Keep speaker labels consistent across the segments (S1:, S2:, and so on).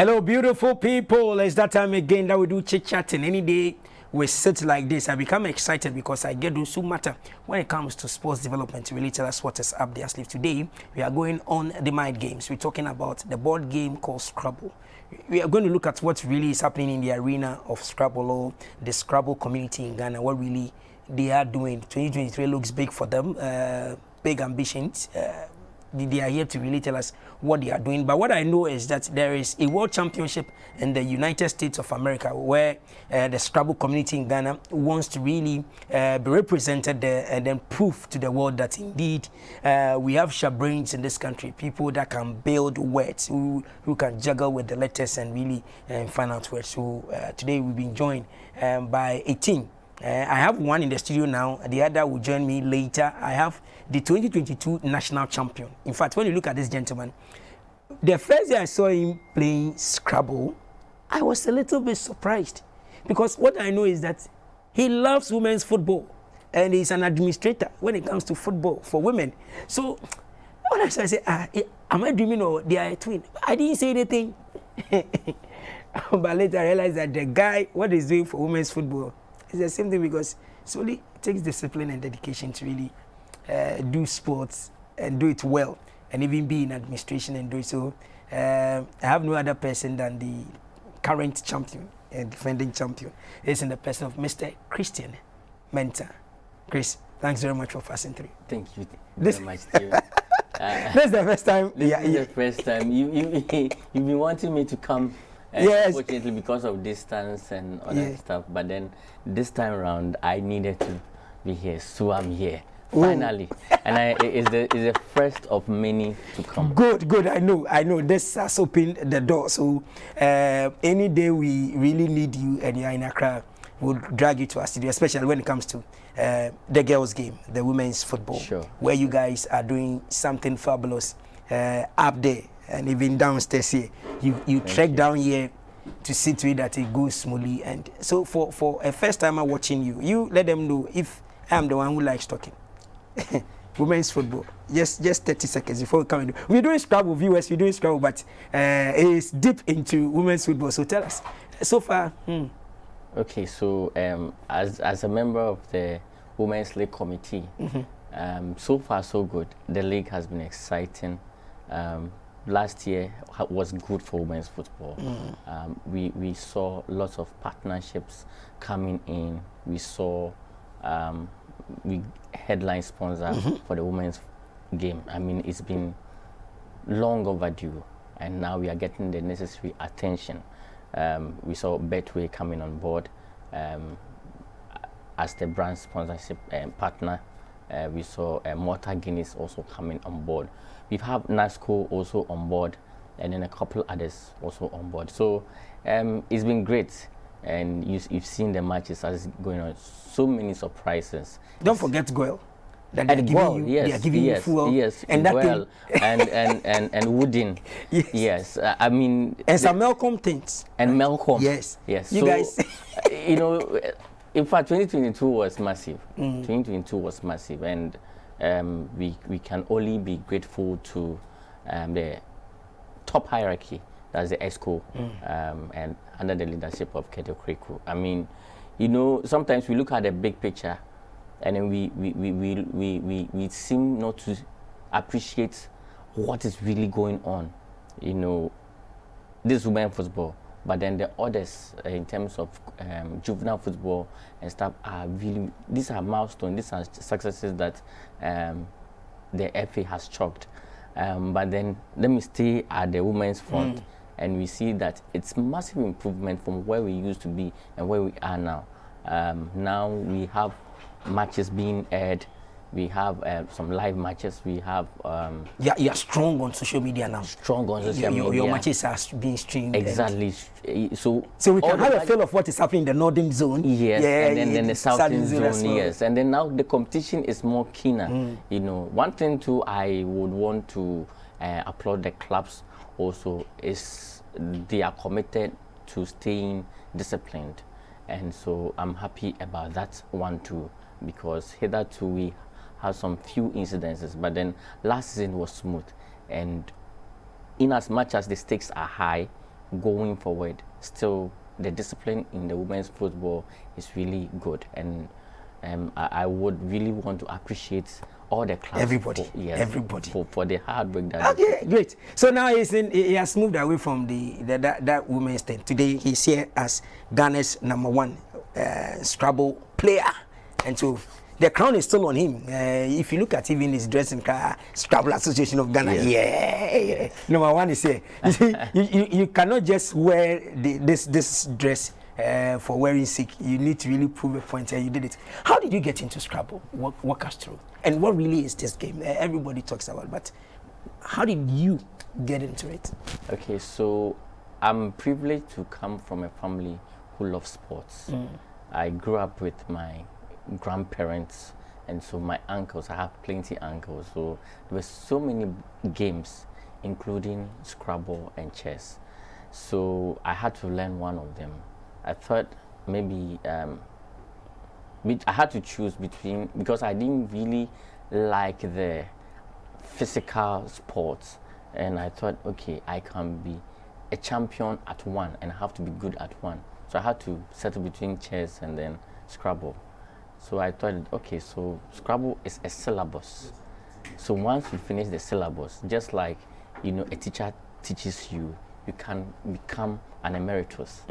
S1: Hello, beautiful people. It's that time again that we do chit-chatting. Any day we sit like this, I become excited because I get those who matter when it comes to sports development to really tell us what is up their sleeve. Today, we are going on the mind games. We're talking about the board game called Scrabble. We are going to look at what really is happening in the arena of Scrabble, or the Scrabble community in Ghana, what really they are doing. 2023 looks big for them, big ambitions. They are here to really tell us what they are doing. But what I know is that there is a world championship in the United States of America where the Scrabble community in Ghana wants to really be represented there and then prove to the world that indeed we have sharp brains in this country, people that can build words, who can juggle with the letters and really find out words. So today we've been joined by a team. I have one in the studio now. The other will join me later. I have the 2022 national champion. In fact, when you look at this gentleman, the first day I saw him playing Scrabble, I was a little bit surprised because what I know is that he loves women's football and he's an administrator when it comes to football for women. So when I said, am I dreaming or they are a twin? I didn't say anything. But later I realized that the guy, what he's doing for women's football, it's the same thing because it only takes discipline and dedication to really do sports and do it well and even be in administration and do it. So I have no other person than the current champion and defending champion. It's in the person of Mr. Christian Mensah. Chris, thanks very much for passing through.
S2: Thank you very much, Steven.
S1: This is the first time.
S2: This is the first time. You've been wanting me to come. Yes. Unfortunately, because of distance and other stuff, but then this time around, I needed to be here, so I'm here finally. And it's the first of many to come.
S1: Good. I know. This has opened the door. So any day we really need you and you're in Accra, we'll drag you to our studio, especially when it comes to the girls' game, the women's football, where you guys are doing something fabulous up there. And even downstairs here, you trek down here to see to it that it goes smoothly. And so for a first timer watching you let them know if I am the one who likes talking. Women's football. Just 30 seconds before we come in. We're doing Scrabble, viewers. We're doing Scrabble, but it's deep into women's football. So tell us so far.
S2: Okay, so as a member of the Women's League Committee, so far so good. The league has been exciting. Last year was good for women's football. We saw lots of partnerships coming in. We saw we headline sponsor for the women's game. I mean, it's been long overdue, and now we are getting the necessary attention. We saw Betway coming on board as the brand sponsorship partner. We saw Mortar Guinness also coming on board. We have NASCO also on board, and then a couple others also on board. So it's been great, and you've seen the matches as going on. So many surprises.
S1: Don't forget Goyle. That they are giving you fuel.
S2: Yes,
S1: and
S2: Goyle and Wooden. Yes. I mean.
S1: And some Malcolm things.
S2: And Malcolm.
S1: Yes.
S2: Yes.
S1: You
S2: so,
S1: guys.
S2: You know, in fact, 2022 was massive. 2022 was massive, and we can only be grateful to the top hierarchy, that's the ESCO, and under the leadership of Keto Kriku. I mean, you know, sometimes we look at the big picture, and then we seem not to appreciate what is really going on. You know, this women's football. But then the others, in terms of juvenile football and stuff, are really, these are milestones, these are successes that the FA has chalked. But then let me stay at the women's front, and we see that it's massive improvement from where we used to be and where we are now. Now we have matches being aired. We have some live matches. We have
S1: you're strong on social media now.
S2: Strong on social media.
S1: Your matches are being streamed.
S2: Exactly. So
S1: we can have a feel of what is happening in the northern zone.
S2: Yes, and then the southern zone. Well. Yes, and then now the competition is more keener. You know, one thing too I would want to applaud the clubs also is they are committed to staying disciplined, and so I'm happy about that one too, because hitherto we have some few incidences, but then last season was smooth, and in as much as the stakes are high, going forward, still the discipline in the women's football is really good, and I would really want to appreciate all the clubs.
S1: Everybody,
S2: yes,
S1: everybody
S2: for the hard work that.
S1: Okay, great. So now he has moved away from that women's thing. Today he's here as Ghana's #1 Scrabble player, and so the crown is still on him. If you look at even his dressing car, Scrabble Association of Ghana, yeah. #1 is here. You see, you cannot just wear this dress for wearing sick. You need to really prove a point, and you did it. How did you get into Scrabble? Walk us through. And what really is this game? Everybody talks about, but how did you get into it?
S2: Okay, so I'm privileged to come from a family who loves sports. I grew up with my grandparents, and so my uncles, I have plenty uncles, so there were so many games, including Scrabble and chess. So I had to learn one of them. I thought maybe I had to choose between, because I didn't really like the physical sports, and I thought, okay, I can be a champion at one and I have to be good at one. So I had to settle between chess and then Scrabble. So I thought, okay, so Scrabble is a syllabus. So once you finish the syllabus, just like, you know, a teacher teaches you, you can become an emeritus.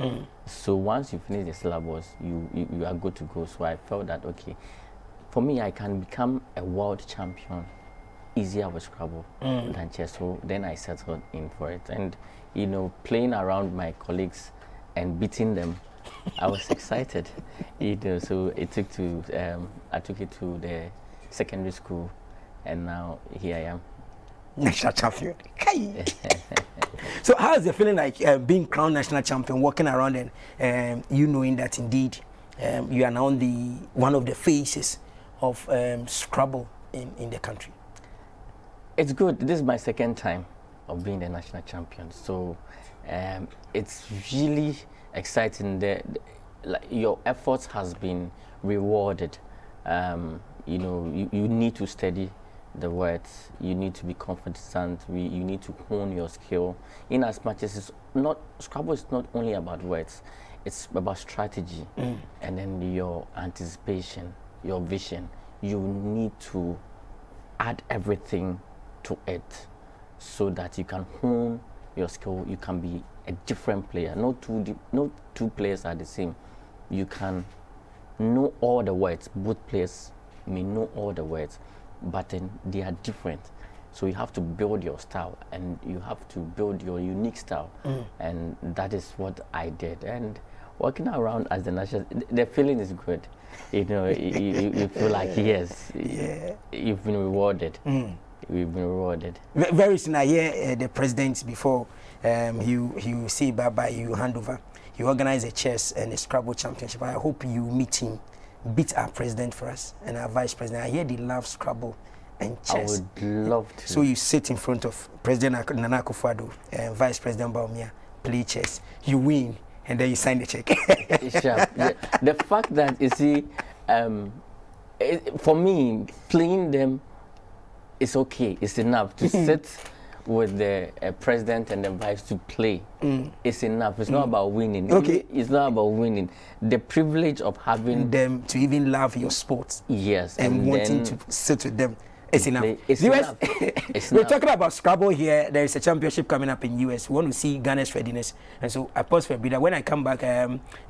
S2: So once you finish the syllabus, you are good to go. So I felt that, okay, for me, I can become a world champion easier with Scrabble than chess. So then I settled in for it. And, you know, playing around my colleagues and beating them, I was excited. You know, so I took it to the secondary school, and now here I am.
S1: National champion. So how is the feeling like being crowned national champion, walking around and you knowing that indeed you are now one of the faces of Scrabble in the country?
S2: It's good. This is my second time of being the national champion, so it's really exciting. Like, your efforts has been rewarded. You know, you need to study the words, you need to be confident, you need to hone your skill, in as much as Scrabble is not only about words, it's about strategy, and then your anticipation, your vision. You need to add everything to it so that you can hone your skill. You can be a different player. No two players are the same. You can know all the words. Both players may know all the words, but then they are different. So you have to build your style, and you have to build your unique style, and that is what I did. And walking around as the national, the feeling is good. You know, you feel like, yes, you've been rewarded. We've been rewarded.
S1: Very soon I hear the president, before he say bye-bye, you hand over, he organize a chess and a Scrabble championship. I hope you meet him, beat our president for us and our vice president. I hear they love Scrabble and chess.
S2: I would love to.
S1: So you sit in front of President Nana Akufo-Addo and Vice President Baumia, play chess, you win, and then you sign the check.
S2: The fact that, you see, for me, playing them is okay, it's enough. To sit with the president and the vice to play, it's enough. It's not about winning.
S1: Okay.
S2: It's not about winning. The privilege of having
S1: them to even love your sports.
S2: Yes.
S1: And wanting to sit with them. It's enough.
S2: It's enough. It's
S1: We're
S2: enough.
S1: talking about Scrabble here. There is a championship coming up in US. We want to see Ghana's readiness. And so I pause for a bit. When I come back,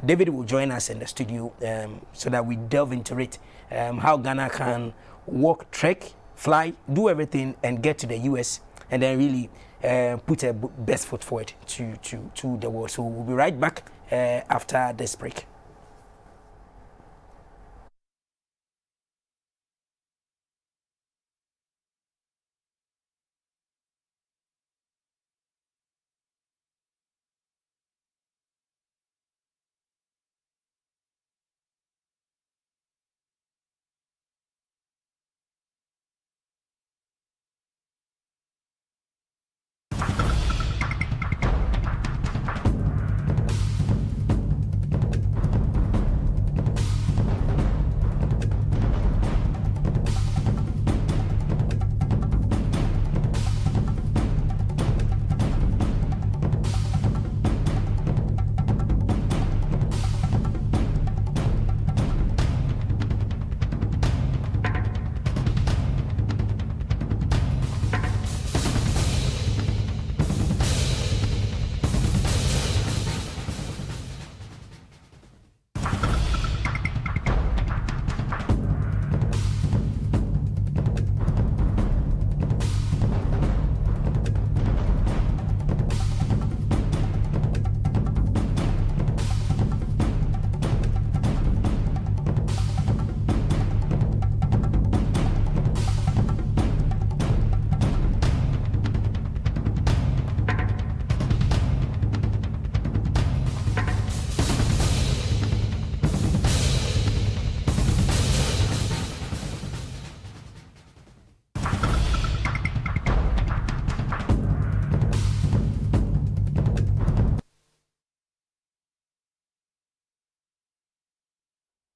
S1: David will join us in the studio so that we delve into it. How Ghana can walk, trek, fly, do everything, and get to the US, and then really put a best foot forward to the world. So we'll be right back after this break.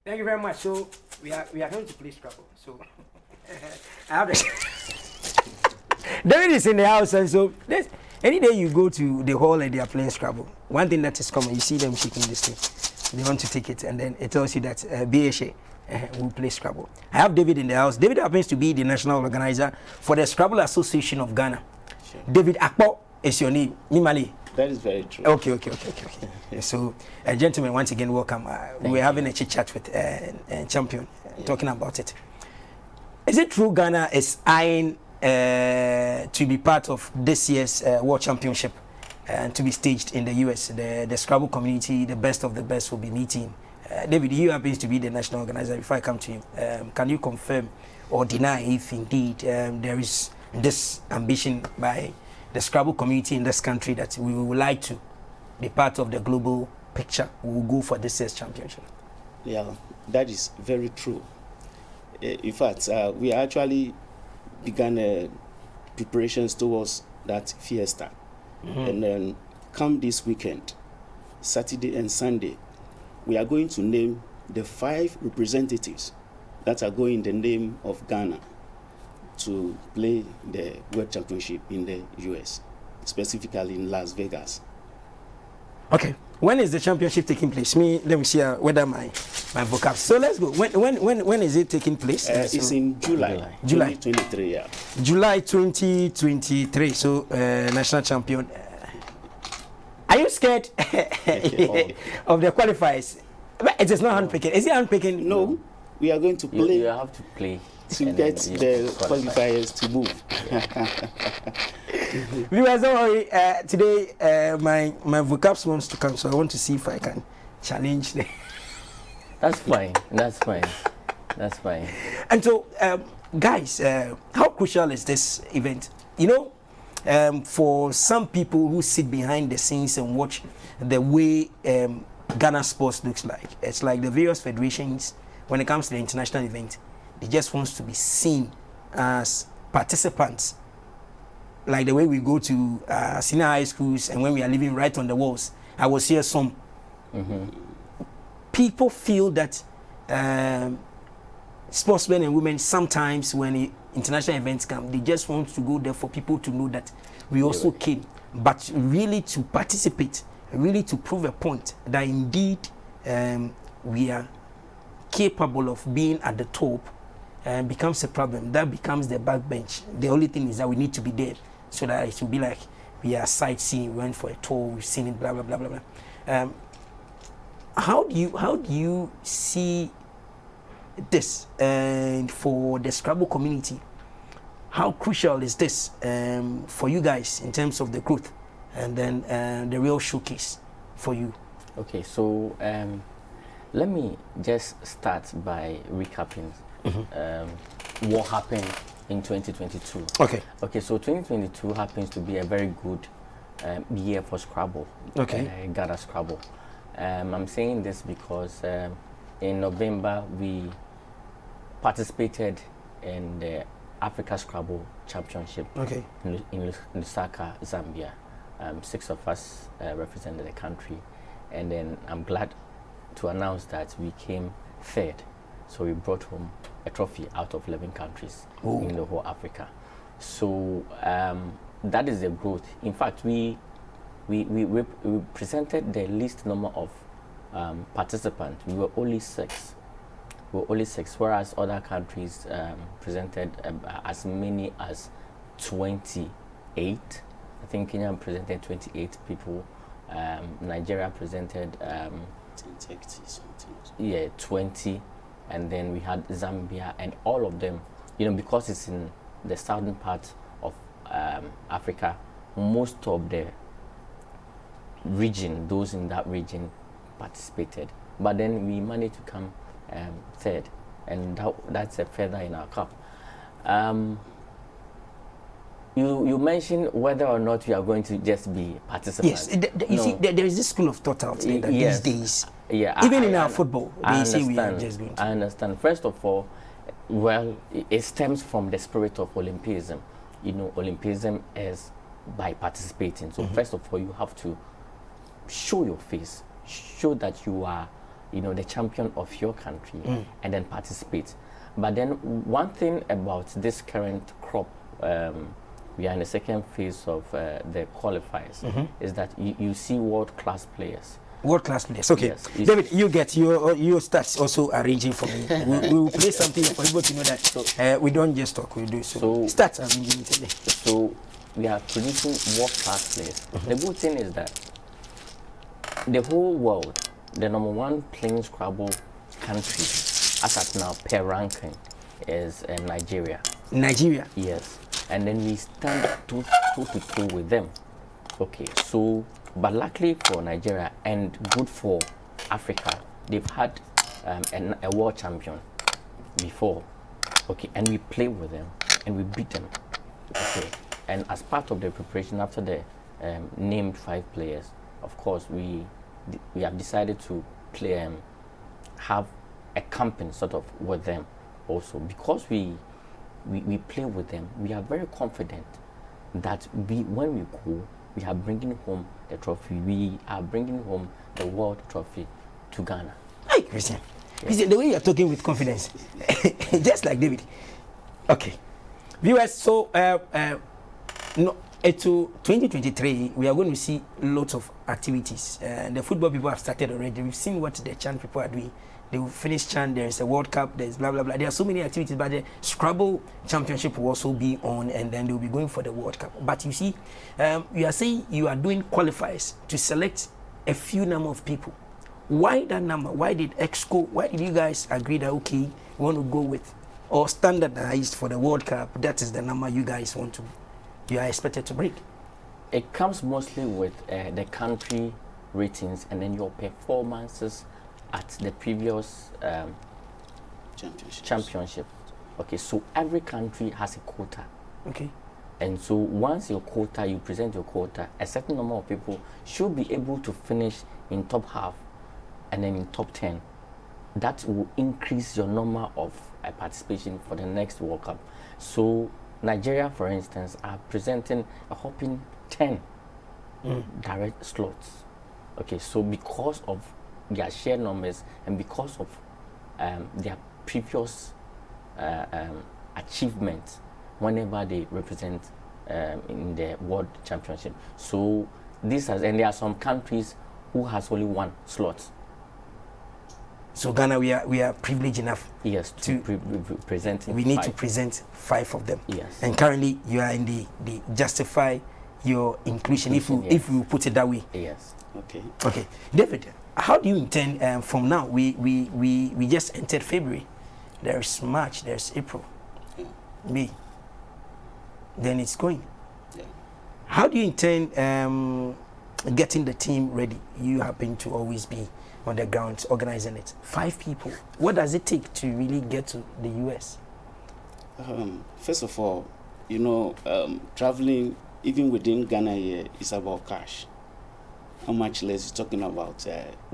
S1: Thank you very much. So we are going to play Scrabble. So I have the David is in the house, and so any day you go to the hall and they are playing Scrabble, one thing that is common, you see them shaking this thing. They want to take it, and then it tells you that BHA will play Scrabble. I have David in the house. David happens to be the national organizer for the Scrabble Association of Ghana. Sure. David Akpor is your name. Mimali.
S3: That is very true.
S1: Okay. So, gentlemen, once again, welcome. We're having a chit chat with Champion, talking about it. Is it true Ghana is eyeing to be part of this year's World Championship and to be staged in the US? The Scrabble community, the best of the best, will be meeting. David, you happen to be the national organizer. Before I come to you, can you confirm or deny if indeed there is this ambition by the Scrabble community in this country that we would like to be part of the global picture? We will go for this year's championship.
S3: Yeah, that is very true. In fact, we actually began preparations towards that fiesta. And then come this weekend, Saturday and Sunday, we are going to name the 5 representatives that are going in the name of Ghana to play the World Championship in the US, specifically in Las Vegas.
S1: Okay. When is the championship taking place? Let me see whether my vocab. So let's go. When is it taking place?
S3: It's in July 2023. Yeah.
S1: July 2023. So national champion. Are you scared of the qualifiers? It is not handpicking. Is it handpicking?
S3: No. We are going to play.
S2: You have to play
S3: to get the qualifiers to move.
S1: Viewers, don't worry. Today, my vocab wants to come, so I want to see if I can challenge them.
S2: That's fine. That's fine.
S1: And so, guys, how crucial is this event? You know, for some people who sit behind the scenes and watch the way Ghana sports looks like, it's like the various federations, when it comes to the international event, they just want to be seen as participants. Like the way we go to senior high schools and when we are living right on the walls. I was here some. People feel that sportsmen and women, sometimes when international events come, they just want to go there for people to know that we also came. But really to participate, really to prove a point that indeed we are capable of being at the top, becomes a problem. That becomes the backbench. The only thing is that we need to be there so that it will be like we are sightseeing, we went for a tour, we've seen it, blah blah blah blah blah. How do you see this for the Scrabble community? How crucial is this for you guys in terms of the growth and then the real showcase for you?
S2: Okay, so let me just start by recapping what happened in 2022.
S1: Okay,
S2: so 2022 happens to be a very good year for Scrabble. Ghana Scrabble. I'm saying this because in November we participated in the Africa Scrabble Championship in Lusaka, Zambia. 6 of us represented the country, and then I'm glad to announce that we came 3rd. So we brought home a trophy out of 11 countries in the whole Africa. So that is the growth. In fact, we presented the least number of participants. We were only 6. Whereas other countries presented as many as 28. I think Kenya presented 28 people. Nigeria presented 20, and then we had Zambia, and all of them, because it's in the southern part of Africa, most of the region, those in that region participated. But then we managed to come 3rd, and that's a feather in our cap. You mentioned whether or not we are going to just be participants.
S1: Yes, you see, there is this school of thought out there that these days, even in our football, they say we are just going to.
S2: I understand. First of all, well, it stems from the spirit of Olympism. Olympism is by participating. So first of all, you have to show your face, show that you are the champion of your country and then participate. But then one thing about this current crop, we are in the second phase of the qualifiers, is that you see world-class players.
S1: World-class players. Okay, yes. David, you get your stats also arranging for me. We'll play something for people to know that we don't just talk, we do. So stats arranging today.
S2: So we are producing world-class players. The good thing is that the whole world, the #1 playing Scrabble country, as at now per ranking, is Nigeria.
S1: Nigeria.
S2: Yes, and then we stand toe to toe with them. Okay, so. But luckily for Nigeria and good for Africa, they've had a world champion before. Okay, and we play with them and we beat them. Okay, and as part of the preparation after the named 5 players, of course we have decided to play have a campaign sort of with them also, because we play with them. We are very confident that when we go, we are bringing home the trophy. We are bringing home the world trophy to Ghana.
S1: Hi, Christian. Yeah. Christian, the way you are talking with confidence, just like David. Okay, viewers. So, to 2023, we are going to see lots of activities. The football people have started already. We've seen what the chant people are doing. They will finish chant. There is a World Cup. There is blah blah blah. There are so many activities, but the Scrabble Championship will also be on, and then they will be going for the World Cup. But you see, you are saying you are doing qualifiers to select a few number of people. Why that number? Why did Exco? Why did you guys agree that okay, you want to go with or standardized for the World Cup? That is the number you guys you are expected to break.
S2: It comes mostly with the country ratings and then your performances at the previous championship. Okay, so every country has a quota.
S1: Okay.
S2: And so once you present your quota, a certain number of people should be able to finish in top half and then in top 10. That will increase your number of participation for the next World Cup. So Nigeria, for instance, are presenting a whopping 10 direct slots. Okay, so because of their share numbers and because of their previous achievements whenever they represent in the World Championship. So and there are some countries who has only 1 slot.
S1: So Ghana, we are privileged enough.
S2: Yes, to present.
S1: We need to present 5 of them.
S2: Yes.
S1: And currently you are in the justify your inclusion, if you put it that way.
S2: Yes.
S1: Okay, David. How do you intend from now? We just entered February. There's March, there's April, May. Then it's going.
S3: Yeah.
S1: How do you intend getting the team ready? You happen to always be on the ground organizing it. 5 people. What does it take to really get to the US?
S3: First of all, traveling even within Ghana here is about cash. How much less you're talking about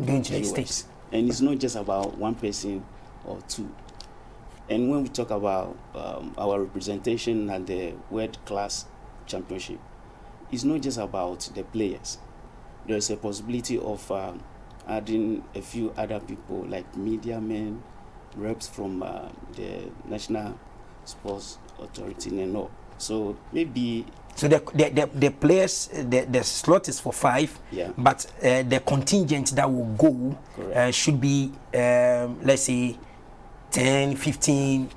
S1: going to the States.
S3: And it's not just about 1 person or 2. And when we talk about our representation at the World Class Championship, it's not just about the players. There's a possibility of adding a few other people like media men, reps from the National Sports Authority and all. So maybe.
S1: So the players, the slot is for 5, but the contingent that will go should be, let's say, 10, 15,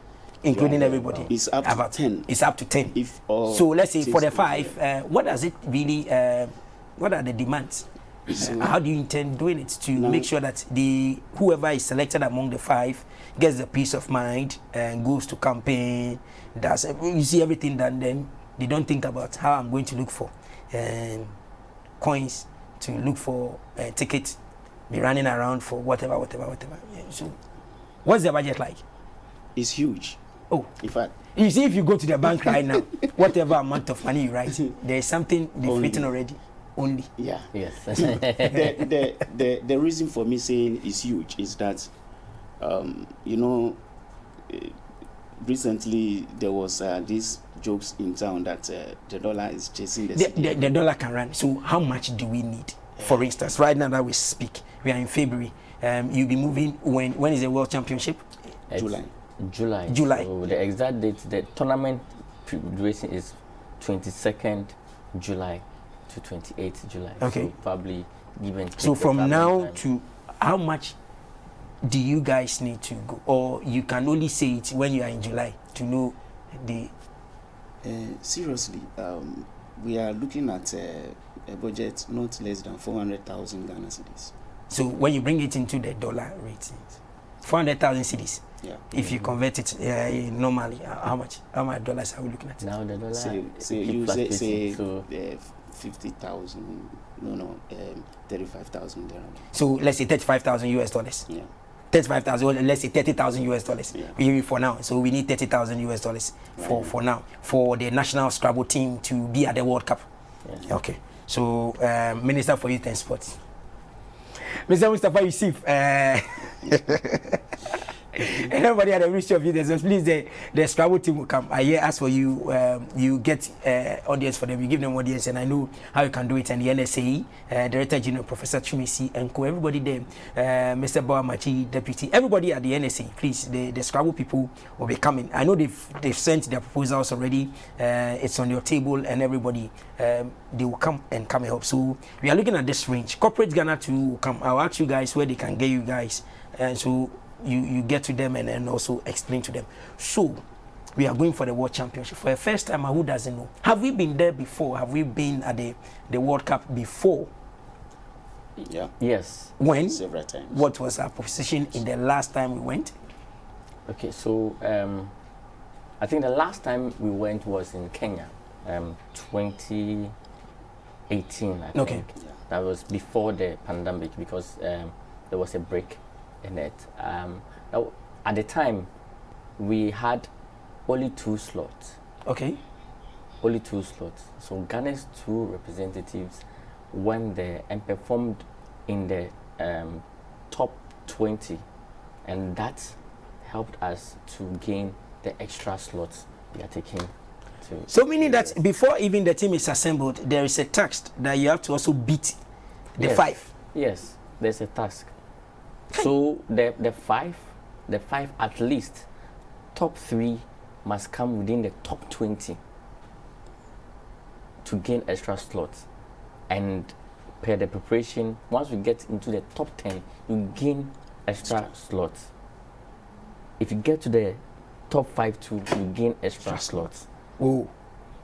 S1: including everybody.
S3: It's up to 10.
S1: It's up to 10. So let's say for the 5, what does it really, what are the demands? How do you intend doing it to make sure that whoever is selected among the 5 gets the peace of mind and goes to campaign, you see everything done, then they don't think about how I'm going to look for coins, to look for tickets, be running around for whatever. Yeah, so what's the budget like?
S3: It's huge.
S1: Oh,
S3: in fact,
S1: you see, if you go to the bank right now, whatever amount of money you write, there is something they've written already. Only.
S3: Yeah.
S2: Yes.
S3: the reason for me saying it's huge is that, recently there was these jokes in town that the dollar is chasing the
S1: dollar can run. So how much do we need? For instance, right now that we speak, we are in February. You'll be moving when is the World Championship?
S3: July.
S1: July.
S2: So the exact date, the tournament duration is 22nd July to 28th July.
S1: Okay.
S2: So probably given.
S1: So from now to how much do you guys need to go, or you can only say it when you are in July to know the?
S3: Seriously, we are looking at a budget not less than 400,000 Ghana cedis.
S1: So when you bring it into the dollar rate, 400,000 cedis.
S3: Yeah.
S1: If you convert it normally, how much dollars are we looking at?
S2: Now the dollar.
S3: Say 50,000. No, 35,000 there.
S1: So let's say 35,000 US dollars.
S3: Yeah.
S1: 35,000, let's say 30,000 US dollars.
S3: Yeah.
S1: Maybe for now. So we need 30,000 US dollars for now for the national Scrabble team to be at the World Cup.
S2: Yeah.
S1: Okay. So Minister for Youth and Sports, Mr. Mustafa Yusuf. Everybody at the Ministry of Youth and Sports, please, the Scrabble team will come. I ask for you. You get audience for them. You give them audience, and I know how you can do it. And the NSAE, Director General Professor Chumisi Enko, everybody there, Mr. Bawamachi, Deputy, everybody at the NSAE, please. The Scrabble people will be coming. I know they've sent their proposals already. It's on your table, and everybody they will come and help. So we are looking at this range. Corporate Ghana too will come. I'll ask you guys where they can get you guys, and so. You get to them and then also explain to them. So we are going for the World Championship for the first time. Who doesn't know? Have we been there before? Have we been at the World Cup before?
S3: Yeah.
S2: Yes.
S1: When?
S3: Several times.
S1: What was our position in the last time we went?
S2: Okay, so I think the last time we went was in Kenya, 2018. I
S1: Okay.
S2: think. Yeah. That was before the pandemic because there was a break in it. Now, at the time, we had only 2 slots.
S1: Okay.
S2: Only 2 slots. So Ghana's 2 representatives went there and performed in the top 20, and that helped us to gain the extra slots we are taking.
S1: So meaning that before even the team is assembled, there is a task that you have to also beat the 5.
S2: Yes, there's a task. So the five at least, top 3 must come within the top 20 to gain extra slots. And per the preparation, once we get into the top 10, you gain extra slots. If you get to the top 5 too, you gain extra slots.
S1: Oh,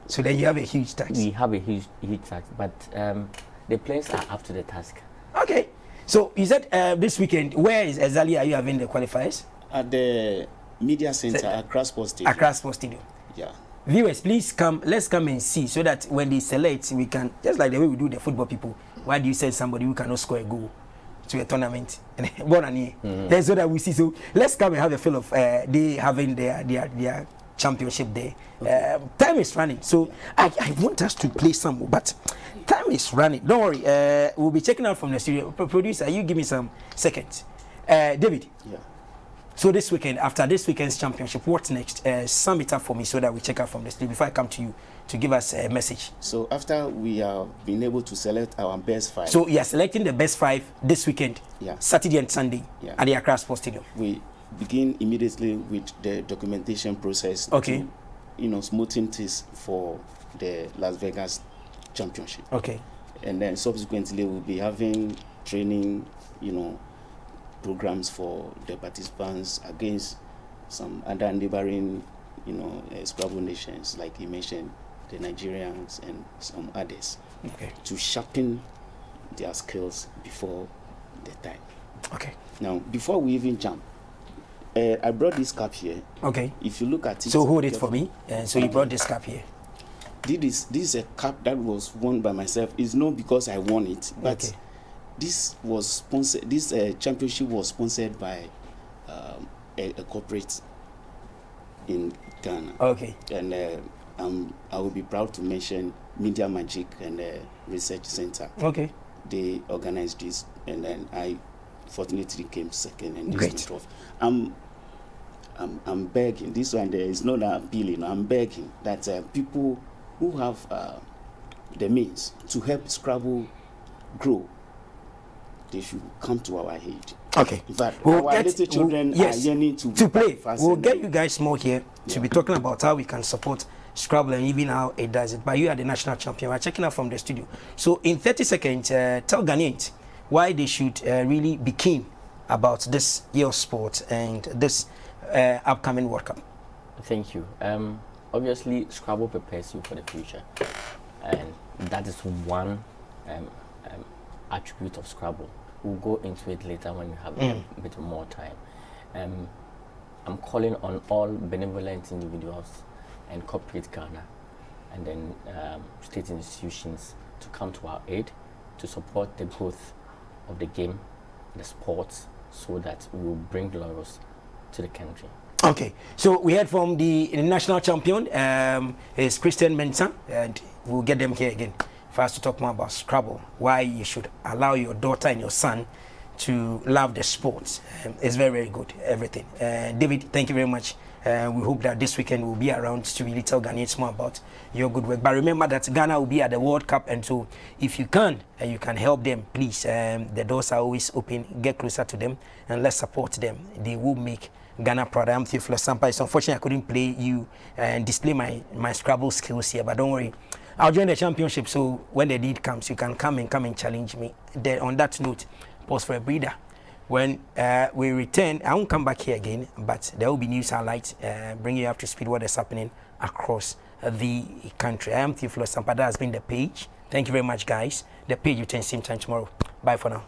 S1: so then you have a huge task.
S2: We have a huge task, but the players are up to the task.
S1: Okay. So you said this weekend, where is exactly are you having the qualifiers?
S3: At the media center at Accra Sports Stadium.
S1: Accra Sports Stadium.
S3: Yeah.
S1: Viewers, please come. Let's come and see so that when they select, we can, just like the way we do the football people. Why do you send somebody who cannot score a goal to a tournament? That's so that we see. So let's come and have a feel of they having their championship there. Okay. Time is running, so I want us to play some, but time is running. Don't worry. We'll be checking out from the studio. Producer, you give me some seconds. David.
S3: Yeah.
S1: So this weekend, after this weekend's championship, what's next? Sum it up for me so that we check out from the studio before I come to you to give us a message.
S3: So after we have been able to select our best 5.
S1: So you are selecting the best 5 this weekend.
S3: Yeah.
S1: Saturday and Sunday.
S3: Yeah.
S1: At the Accra Sports Stadium.
S3: We begin immediately with the documentation process.
S1: Okay.
S3: To, smoothing this for the Las Vegas championship.
S1: Okay.
S3: And then subsequently we'll be having training, programs for the participants against some other neighboring, Scrabble nations, like you mentioned, the Nigerians and some others.
S1: Okay.
S3: To sharpen their skills before the time. Okay. Now, before we even jump, I brought this cap here.
S1: Okay.
S3: If you look at it.
S1: So hold it for me. So you brought this cap here.
S3: This is a cap that was won by myself. It's not because I won it, but
S1: okay.
S3: This was sponsored. This championship was sponsored by a corporate in Ghana.
S1: Okay.
S3: And I will be proud to mention Media Magic and Research Center.
S1: Okay.
S3: They organized this, and then I fortunately came second. And
S1: great.
S3: This I'm begging. This one there is not appealing. I'm begging that people who have the means to help Scrabble grow they should come to our aid.
S1: Okay.
S3: In fact,
S1: we'll
S3: our little children are yearning to
S1: play. We'll get you guys more here to be talking about how we can support Scrabble and even how it does it. But you are the national champion. We're checking out from the studio. So in 30 seconds, tell Ghanaians why they should really be keen about this year's sport and this upcoming World Cup.
S2: Thank you. Obviously, Scrabble prepares you for the future, and that is one attribute of Scrabble. We'll go into it later when we have a bit more time. I'm calling on all benevolent individuals and corporate Ghana, and then state institutions to come to our aid to support the growth of the game, the sports, so that we will bring laurels to the country.
S1: Okay, so we heard from the national champion, is Christian Mensah, and we'll get them here again for us to talk more about Scrabble, why you should allow your daughter and your son to love the sports. It's very, very good, everything. David, thank you very much. We hope that this weekend we'll be around to really tell Ghanaians more about your good work. But remember that Ghana will be at the World Cup, and so if you can help them, please. The doors are always open. Get closer to them and let's support them. They will make Ghana proud. I'm Theophilus Sampa. It's unfortunate I couldn't play you and display my Scrabble skills here, but don't worry. I'll join the championship, so when the need comes, you can come and challenge me. Then on that note, pause for a breather. When we return, I won't come back here again, but there will be news highlights, bringing you up to speed what is happening across the country. I am Theophilus Sampa. That has been the page. Thank you very much, guys. The page will turn same time tomorrow. Bye for now.